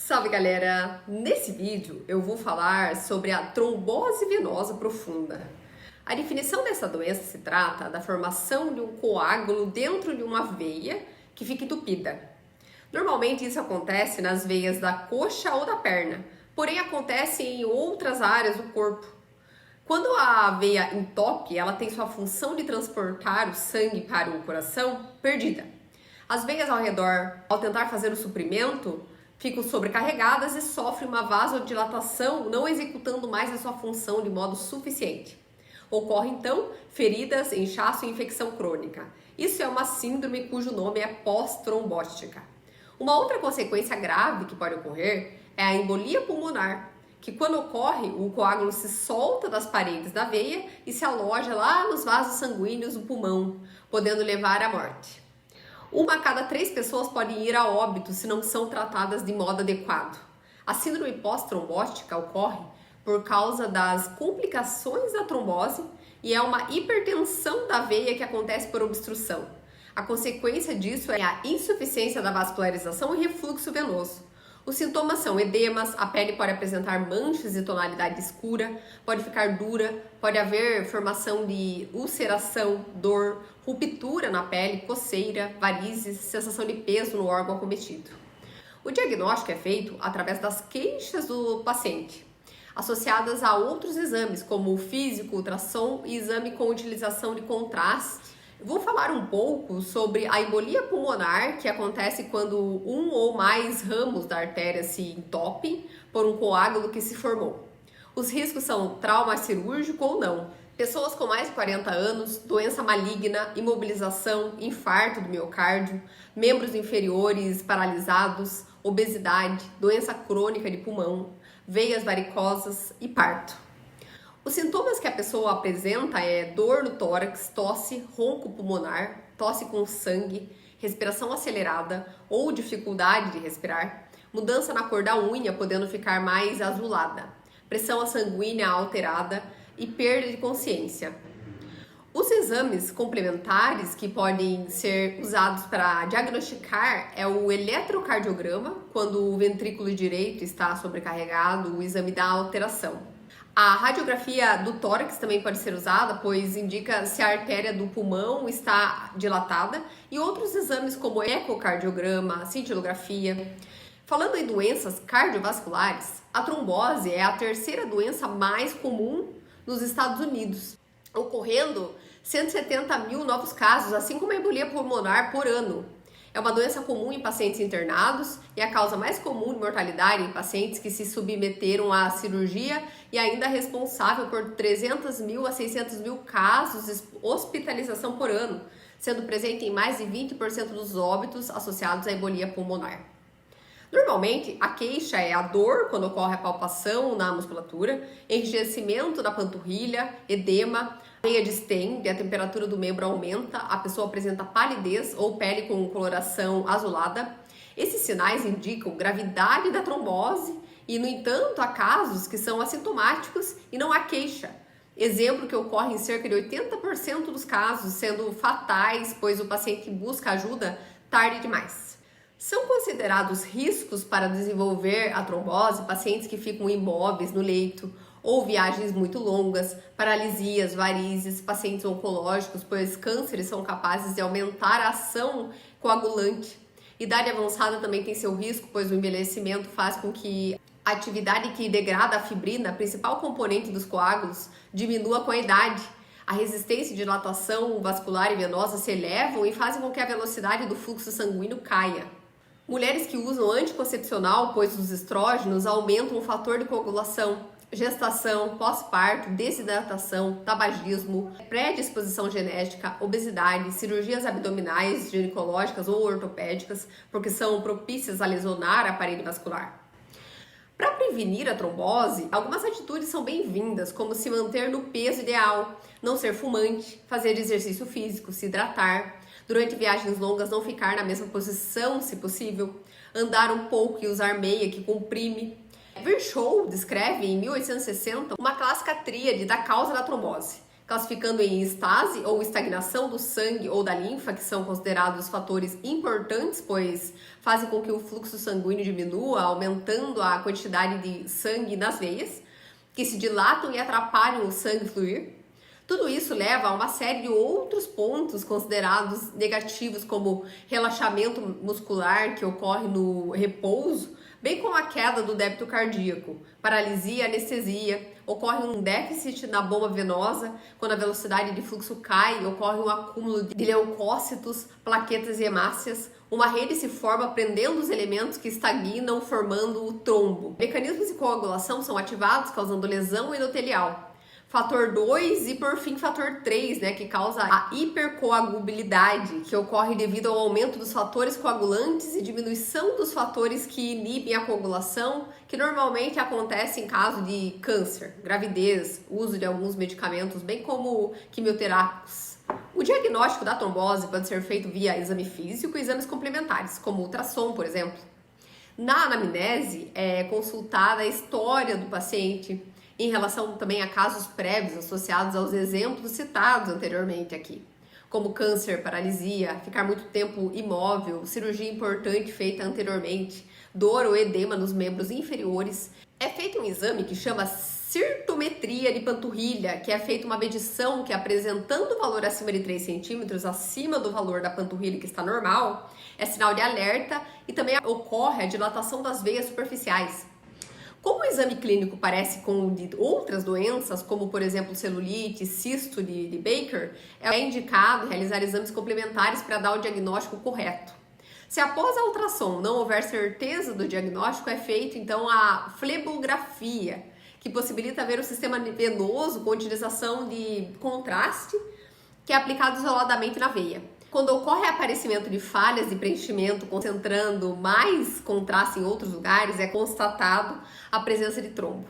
Salve galera! Nesse vídeo eu vou falar sobre a trombose venosa profunda. A definição dessa doença se trata da formação de um coágulo dentro de uma veia que fica entupida. Normalmente isso acontece nas veias da coxa ou da perna, porém acontece em outras áreas do corpo. Quando a veia entope, ela tem sua função de transportar o sangue para o coração perdida. As veias ao redor, ao tentar fazer o suprimento, ficam sobrecarregadas e sofrem uma vasodilatação, não executando mais a sua função de modo suficiente. Ocorre então feridas, inchaço e infecção crônica. Isso é uma síndrome cujo nome é pós-trombótica. Uma outra consequência grave que pode ocorrer é a embolia pulmonar, que quando ocorre, o coágulo se solta das paredes da veia e se aloja lá nos vasos sanguíneos do pulmão, podendo levar à morte. 1 a cada 3 pessoas podem ir a óbito se não são tratadas de modo adequado. A síndrome pós-trombótica ocorre por causa das complicações da trombose e é uma hipertensão da veia que acontece por obstrução. A consequência disso é a insuficiência da vascularização e refluxo venoso. Os sintomas são edemas, a pele pode apresentar manchas de tonalidade escura, pode ficar dura, pode haver formação de ulceração, dor, ruptura na pele, coceira, varizes, sensação de peso no órgão acometido. O diagnóstico é feito através das queixas do paciente, associadas a outros exames, como o físico, ultrassom e exame com utilização de contraste. Vou falar um pouco sobre a embolia pulmonar, que acontece quando um ou mais ramos da artéria se entopem por um coágulo que se formou. Os riscos são trauma cirúrgico ou não, pessoas com mais de 40 anos, doença maligna, imobilização, infarto do miocárdio, membros inferiores paralisados, obesidade, doença crônica de pulmão, veias varicosas e parto. Os sintomas que a pessoa apresenta é dor no tórax, tosse, ronco pulmonar, tosse com sangue, respiração acelerada ou dificuldade de respirar, mudança na cor da unha, podendo ficar mais azulada, pressão sanguínea alterada e perda de consciência. Os exames complementares que podem ser usados para diagnosticar é o eletrocardiograma, quando o ventrículo direito está sobrecarregado, o exame da alteração. A radiografia do tórax também pode ser usada, pois indica se a artéria do pulmão está dilatada, e outros exames como ecocardiograma, cintilografia. Falando em doenças cardiovasculares, a trombose é a 3ª doença mais comum nos Estados Unidos, ocorrendo 170 mil novos casos, assim como a embolia pulmonar por ano. É uma doença comum em pacientes internados e a causa mais comum de mortalidade em pacientes que se submeteram à cirurgia e ainda responsável por 300 mil a 600 mil casos de hospitalização por ano, sendo presente em mais de 20% dos óbitos associados à embolia pulmonar. Normalmente, a queixa é a dor quando ocorre a palpação na musculatura, enrijecimento da panturrilha, edema, a veia distende, a temperatura do membro aumenta, a pessoa apresenta palidez ou pele com coloração azulada. Esses sinais indicam gravidade da trombose e, no entanto, há casos que são assintomáticos e não há queixa. Exemplo que ocorre em cerca de 80% dos casos, sendo fatais, pois o paciente busca ajuda tarde demais. São considerados riscos para desenvolver a trombose pacientes que ficam imóveis no leito ou viagens muito longas, paralisias, varizes, pacientes oncológicos, pois cânceres são capazes de aumentar a ação coagulante. Idade avançada também tem seu risco, pois o envelhecimento faz com que a atividade que degrada a fibrina, principal componente dos coágulos, diminua com a idade. A resistência e dilatação vascular e venosa se elevam e fazem com que a velocidade do fluxo sanguíneo caia. Mulheres que usam anticoncepcional, pois os estrógenos aumentam o fator de coagulação. Gestação, pós-parto, desidratação, tabagismo, predisposição genética, obesidade, cirurgias abdominais, ginecológicas ou ortopédicas, porque são propícias a lesionar a parede vascular. Para prevenir a trombose, algumas atitudes são bem-vindas, como se manter no peso ideal, não ser fumante, fazer exercício físico, se hidratar, durante viagens longas não ficar na mesma posição, se possível, andar um pouco e usar meia que comprime. Virchow descreve em 1860 uma clássica tríade da causa da trombose, classificando em estase ou estagnação do sangue ou da linfa, que são considerados fatores importantes, pois fazem com que o fluxo sanguíneo diminua, aumentando a quantidade de sangue nas veias, que se dilatam e atrapalham o sangue fluir. Tudo isso leva a uma série de outros pontos considerados negativos, como relaxamento muscular que ocorre no repouso, bem como a queda do débito cardíaco, paralisia e anestesia, ocorre um déficit na bomba venosa, quando a velocidade de fluxo cai, ocorre um acúmulo de leucócitos, plaquetas e hemácias, uma rede se forma prendendo os elementos que estagnam, formando o trombo. Mecanismos de coagulação são ativados, causando lesão endotelial. Fator 2 e, por fim, fator 3, que causa a hipercoagulabilidade, que ocorre devido ao aumento dos fatores coagulantes e diminuição dos fatores que inibem a coagulação, que normalmente acontece em caso de câncer, gravidez, uso de alguns medicamentos, bem como quimioterápicos. O diagnóstico da trombose pode ser feito via exame físico e exames complementares, como ultrassom, por exemplo. Na anamnese, é consultada a história do paciente, em relação também a casos prévios associados aos exemplos citados anteriormente aqui, como câncer, paralisia, ficar muito tempo imóvel, cirurgia importante feita anteriormente, dor ou edema nos membros inferiores. É feito um exame que chama cirtometria de panturrilha, que é feita uma medição que, apresentando o valor acima de 3 centímetros, acima do valor da panturrilha que está normal, é sinal de alerta, e também ocorre a dilatação das veias superficiais. Como o exame clínico parece com o de outras doenças, como por exemplo celulite, cisto de Baker, é indicado realizar exames complementares para dar o diagnóstico correto. Se após a ultrassom não houver certeza do diagnóstico, é feito então a flebografia, que possibilita ver o sistema venoso com utilização de contraste, que é aplicado isoladamente na veia. Quando ocorre aparecimento de falhas de preenchimento, concentrando mais contraste em outros lugares, é constatado a presença de trombo.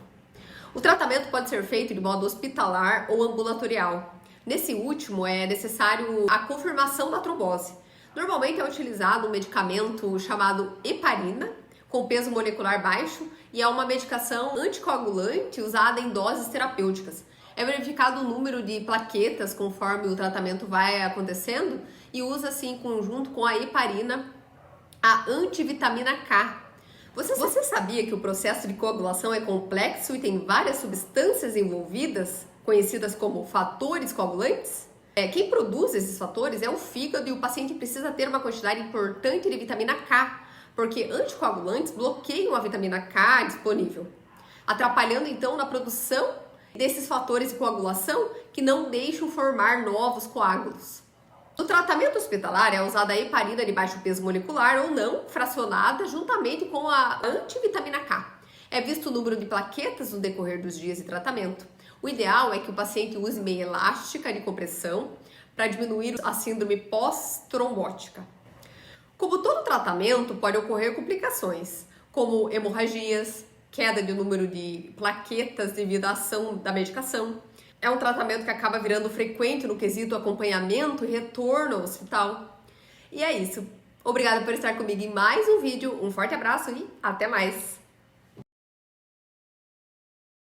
O tratamento pode ser feito de modo hospitalar ou ambulatorial. Nesse último, é necessário a confirmação da trombose. Normalmente é utilizado um medicamento chamado heparina, com peso molecular baixo, e é uma medicação anticoagulante usada em doses terapêuticas. É verificado o número de plaquetas conforme o tratamento vai acontecendo e usa-se em conjunto com a heparina a antivitamina K. Você sabia que o processo de coagulação é complexo e tem várias substâncias envolvidas, conhecidas como fatores coagulantes? Quem produz esses fatores é o fígado, e o paciente precisa ter uma quantidade importante de vitamina K, porque anticoagulantes bloqueiam a vitamina K disponível, atrapalhando então na produção desses fatores de coagulação que não deixam formar novos coágulos. No tratamento hospitalar é usada a heparina de baixo peso molecular ou não, fracionada juntamente com a antivitamina K. É visto o número de plaquetas no decorrer dos dias de tratamento. O ideal é que o paciente use meia elástica de compressão para diminuir a síndrome pós-trombótica. Como todo tratamento, pode ocorrer complicações, como hemorragias, queda de número de plaquetas devido à ação da medicação. É um tratamento que acaba virando frequente no quesito acompanhamento e retorno ao hospital. E é isso. Obrigada por estar comigo em mais um vídeo. Um forte abraço e até mais!